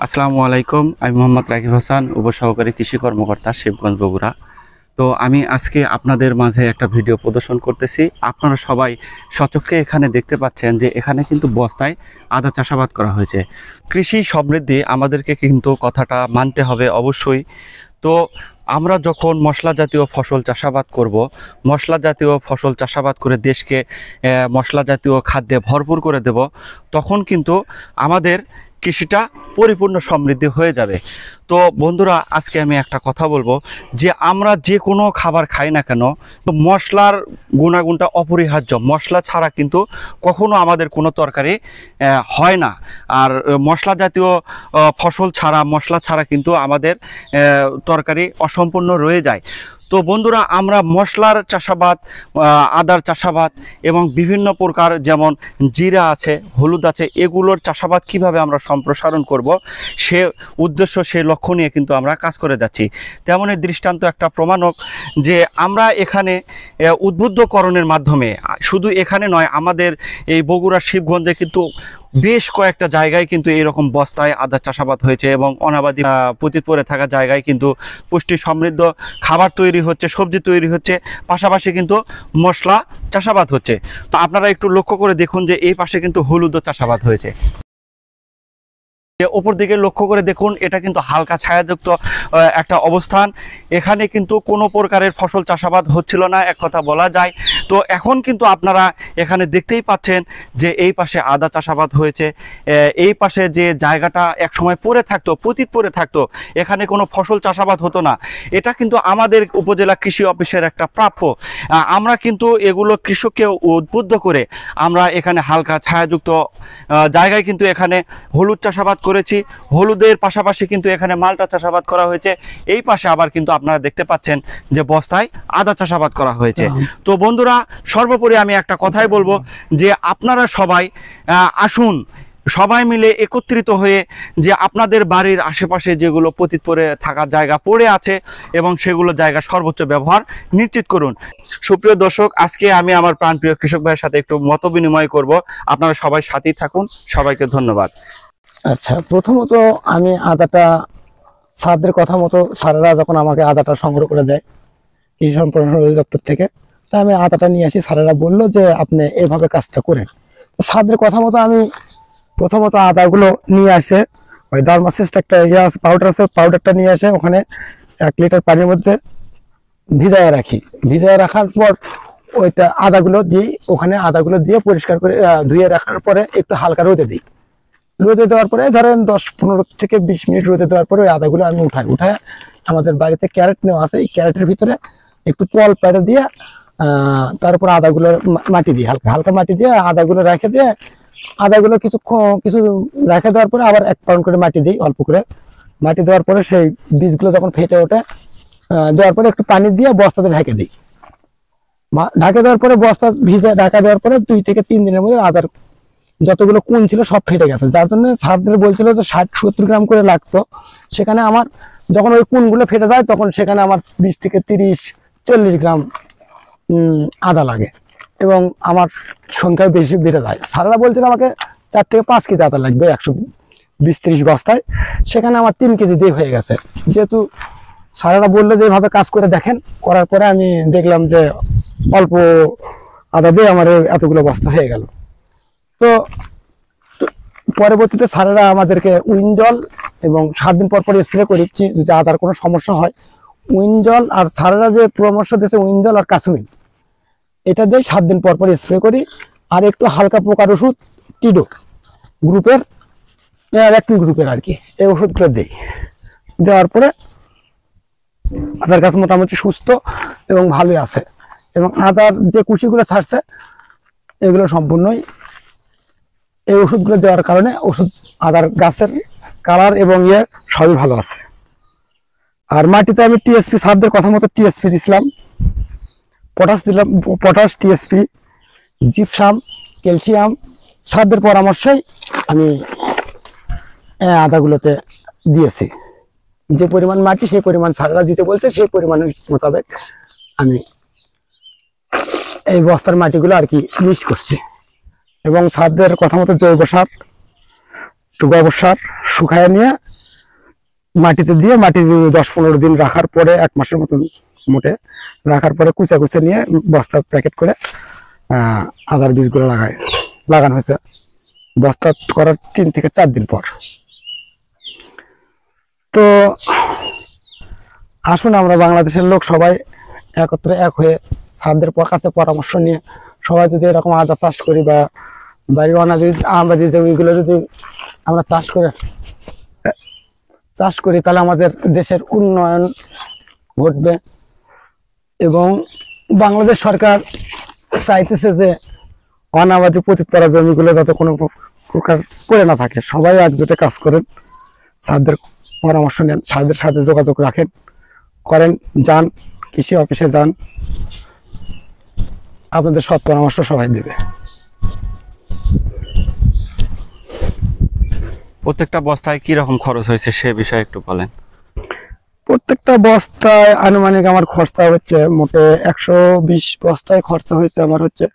আসসালামু আলাইকুম। আমি মোহাম্মদ রাকিব হাসান, উপসহকারী কৃষি কর্মকর্তা, শিবগঞ্জ, বগুড়া। তো আমি আজকে আপনাদের মাঝে একটা ভিডিও প্রদর্শন করতেছি। আপনারা সবাই সচক্ষে এখানে দেখতে পাচ্ছেন যে এখানে কিন্তু বস্তায় আদা চাষাবাদ করা হয়েছে। কৃষি সমৃদ্ধি, আমাদেরকে কিন্তু কথাটা মানতে হবে অবশ্যই। তো আমরা যখন মশলা জাতীয় ফসল চাষাবাদ করব, মশলা জাতীয় ফসল চাষাবাদ করে দেশকে মশলা জাতীয় খাদ্যে ভরপুর করে দেব, তখন কিন্তু আমাদের কৃষিটা পরিপূর্ণ সমৃদ্ধি হয়ে যাবে। তো বন্ধুরা, আজকে আমি একটা কথা বলবো যে আমরা যে কোনো খাবার খাই না কেন, তো মশলার গুণাগুণটা অপরিহার্য। মশলা ছাড়া কিন্তু কখনো আমাদের কোনো তরকারি হয় না। আর মশলা জাতীয় ফসল ছাড়া, মশলা ছাড়া কিন্তু আমাদের তরকারি অসম্পূর্ণ রয়ে যায়। তো বন্ধুরা, আমরা মশলার চাষাবাদ, আদার চাষাবাদ এবং বিভিন্ন প্রকার যেমন জিরা আছে, হলুদ আছে, এগুলোর চাষাবাদ কিভাবে আমরা সম্প্রসারণ করব, সে উদ্দেশ্য, সে লক্ষ্য নিয়ে কিন্তু আমরা কাজ করে যাচ্ছি। তেমনই দৃষ্টান্ত একটা প্রমাণক যে আমরা এখানে উদ্বুদ্ধকরণের মাধ্যমে, শুধু এখানে নয়, আমাদের এই বগুড়া শিবগঞ্জে কিন্তু বেশ কয়েকটা জায়গায় কিন্তু এরকম বস্তায় আদা চাষাবাদ হয়েছে এবং অনাবাদি পতিত পড়ে থাকা জায়গায় কিন্তু পুষ্টি সমৃদ্ধ খাবার তৈরি হচ্ছে, সবজি তৈরি হচ্ছে, পাশাপাশি কিন্তু মশলা চাষাবাদ হচ্ছে। তো আপনারা একটু লক্ষ্য করে দেখুন যে এই পাশে কিন্তু হলুদও চাষাবাদ হয়েছে। ওপর দিকে লক্ষ্য করে দেখুন, এটা কিন্তু হালকা ছায়াযুক্ত একটা অবস্থান। এখানে কিন্তু কোনো প্রকারের ফসল চাষাবাদ হচ্ছিল না, এক কথা বলা যায়। তো এখন কিন্তু আপনারা এখানে দেখতেই পাচ্ছেন যে এই পাশে আদা চাষাবাদ হয়েছে। এই পাশে যে জায়গাটা একসময় পড়ে থাকতো, পতিত পড়ে থাকতো, এখানে কোনো ফসল চাষাবাদ হতো না। এটা কিন্তু আমাদের উপজেলা কৃষি অফিসের একটা প্রাপ্য। আমরা কিন্তু এগুলো কৃষককে উদ্বুদ্ধ করে আমরা এখানে হালকা ছায়াযুক্ত জায়গায় কিন্তু এখানে হলুদ চাষাবাদ করেছি। হলুদের পাশাপাশি কিন্তু এখানে মালটা চাষাবাদ করা হয়েছে। এই পাশে আবার কিন্তু আপনারা দেখতে পাচ্ছেন যে বস্তায় আদা চাষাবাদ করা হয়েছে। তো বন্ধুরা, সর্বোপরি আমি একটা কথাই বলবো যে আপনারা সবাই আসুন, সবাই মিলে একত্রিত হয়ে যে আপনাদের বাড়ির আশেপাশে যেগুলো পতিত পড়ে থাকার জায়গা পড়ে আছে এবং সেগুলো জায়গা সর্বোচ্চ ব্যবহার নিশ্চিত করুন। সুপ্রিয় দর্শক, আজকে আমি আমার প্রাণপ্রিয় কৃষক ভাইয়ের সাথে একটু মত বিনিময় করব। আপনারা সবাই সাথেই থাকুন। সবাইকে ধন্যবাদ। আচ্ছা, প্রথমত আমি আদাটা স্যারদের কথা মতো, স্যারেরা যখন আমাকে আদাটা সংগ্রহ করে দেয় কৃষি সম্প্রসারণ অধিদপ্তর থেকে, তা আমি আদাটা নিয়ে আসি। স্যারেরা বললো যে আপনি এভাবে কাজটা করেন। স্যারদের কথা মতো আমি প্রথমত আদাগুলো নিয়ে আসে, ওই ডার্মাসিস্ট একটা পাউডার আছে, পাউডারটা নিয়ে আসে, ওখানে 1 লিটার পানির মধ্যে ভিজায় রাখি। ভিজায় রাখার পর ওইটা আদাগুলো দিই, ওখানে আদাগুলো দিয়ে পরিষ্কার করে ধুয়ে রাখার পরে একটু হালকা রোদে দিই। রোদে দেওয়ার পরে ধরেন 10-15 থেকে 20 মিনিট রোদে দেওয়ার পরে ওই আদাগুলো আমি উঠায় আমাদের বাড়িতে ক্যারেট নেওয়া আছে, এই ক্যারেটের ভিতরে একটু তল পেড়ে দিয়ে তারপর আদাগুলো মাটি দিই, হালকা হালকা মাটি দিয়ে আদাগুলো রেখে দিয়ে, আদাগুলো কিছু রেখে দেওয়ার পরে আবার 1 পাউন্ড করে মাটি দিই, অল্প করে মাটি দেওয়ার পরে সেই বীজগুলো যখন ফেটে ওঠে, দেওয়ার পরে একটু পানি দিয়ে বস্তাতে ঢেকে দিই। ঢাকে দেওয়ার পরে বস্তা ভিজে ঢাকা দেওয়ার পরে 2 থেকে 3 দিনের মধ্যে আদার যতগুলো কোন ছিল সব ফেটে গেছে। যার জন্য স্যারদের বলছিল যে 60-70 গ্রাম করে লাগতো। সেখানে আমার যখন ওই কোনগুলো ফেটে যায় তখন সেখানে আমার 20 থেকে 30-40 গ্রাম আদা লাগে এবং আমার সংখ্যায় বেশি বেড়ে যায়। স্যাররা বলছিল আমাকে 4 থেকে 5 কেজি আদা লাগবে 120-30 বস্তায়, সেখানে আমার 3 কেজি দিয়ে হয়ে গেছে। যেহেতু স্যাররা বললো যে এভাবে কাজ করে দেখেন, করার পরে আমি দেখলাম যে অল্প আদা দিয়ে আমার এতগুলো বস্তা হয়ে গেল। তো পরবর্তীতে স্যারেরা আমাদেরকে উইনজল এবং 7 দিন পর পর স্প্রে করেছি যদি আদার কোনো সমস্যা হয়। উইনজল আর স্যারেরা যে পরামর্শ দিয়েছে উইনজল আর কাসুমিন, এটা দিয়ে 7 দিন পর পর স্প্রে করি। আর একটু হালকা পোকার ওষুধ টিডো গ্রুপের, ভ্যাকসিন গ্রুপের আর কি, এই ওষুধগুলো দিই। দেওয়ার পরে আদার গাছ মোটামুটি সুস্থ এবং ভালোই আছে এবং আদার যে কুশিগুলো ছাড়ছে এগুলো সম্পূর্ণই এই ওষুধগুলো দেওয়ার কারণে আদার গাছের কালার এবং সবই ভালো আছে। আর মাটিতে আমি টিএসপি, স্যারদের কথা মতো টিএসপি দিছিলাম, পটাশ দিলাম, পটাশ, টিএসপি, জিপসাম, ক্যালসিয়াম, স্যারদের পরামর্শেই আমি আদাগুলোতে দিয়েছি। যে পরিমাণ মাটি সেই পরিমাণ স্যাররা দিতে বলছে, সেই পরিমাণ মোতাবেক আমি এই বস্তার মাটিগুলো আর কি মিক্স করছি এবং স্যারদের কথা মতো জৈব সার, গোবর সার শুকায় নিয়ে মাটিতে দিয়ে 10-15 দিন রাখার পরে 1 মাসের মতন মোটে রাখার পরে কুচা কুচে নিয়ে বস্তা প্যাকেট করে আদার বীজগুলো লাগানো হয়েছে বস্তা করার 3 থেকে 4 দিন পর। তো আসুন আমরা বাংলাদেশের লোক সবাই একত্রে এক হয়ে স্যারদের কাছে পরামর্শ নিয়ে সবাই যদি এরকম আদা চাষ করি বা বাড়ির অনাদি আমবাদি জমিগুলো যদি আমরা চাষ করি তাহলে আমাদের দেশের উন্নয়ন ঘটবে। এবং বাংলাদেশ সরকার চাইতেছে যে অনাবাদি পতিত করা জমিগুলো যাতে কোনো প্রকার করে না থাকে। সবাই একজোটে কাজ করেন, স্যারদের পরামর্শ নেন, স্যারদের সাথে যোগাযোগ করেন, যান কৃষি অফিসে যান, আপনাদের সৎ পরামর্শ সবাই দেবে। প্রত্যেকটা বস্তায় কি রকম খরচ হয়েছে সে বিষয়ে একটু বলেন। প্রত্যেকটা বস্তায় আনুমানিক আমার খরচা হচ্ছে মোটে 120 বস্তায় খরচা হয়েছে আমার হচ্ছে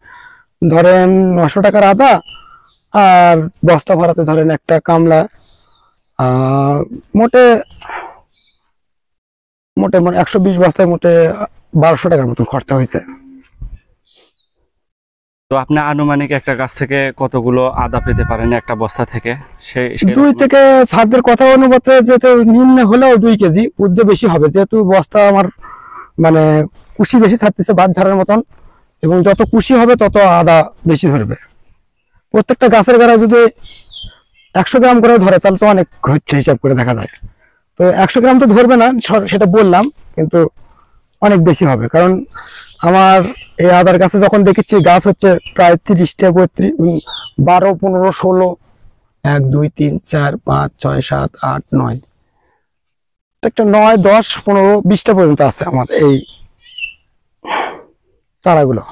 ধরেন 900 টাকার আদা, আর বস্তা ভরাতে ধরেন একটা কামলা মোটে 120 বস্তায় মোটে 1200 টাকার মতন খরচা হয়েছে। তো আপনি আনুমানিক একটা গাছ থেকে কতগুলো আদা পেতে পারেন একটা বস্তা থেকে? 2 থেকে ছাদের কথা অনুপাতে যেহেতু নিম্ন হলেও 2 কেজি, ঊর্ধ্বে বেশি হবে যেহেতু বস্তা আমার মানে কুশি বেশি ছাড়তেছে বাদ ঝাড়ার মতন, এবং যত কুশি হবে তত আদা বেশি ধরবে। প্রত্যেকটা গাছের গাড়া যদি 100 গ্রাম করে ধরে তাহলে তো অনেক হচ্ছে হিসাব করে দেখা যায়। তো 100 গ্রাম তো ধরবে না সেটা বললাম, কিন্তু অনেক বেশি হবে। কারণ আমার এই আদার গাছে যখন দেখেছি গাছ হচ্ছে প্রায় 30টা 12, 15, 16, 1, 2, 3, 4, 5, 6, 7, 8, 9 একটা 9, 10, 15, 20টা পর্যন্ত আছে আমার এই চারাগুলো।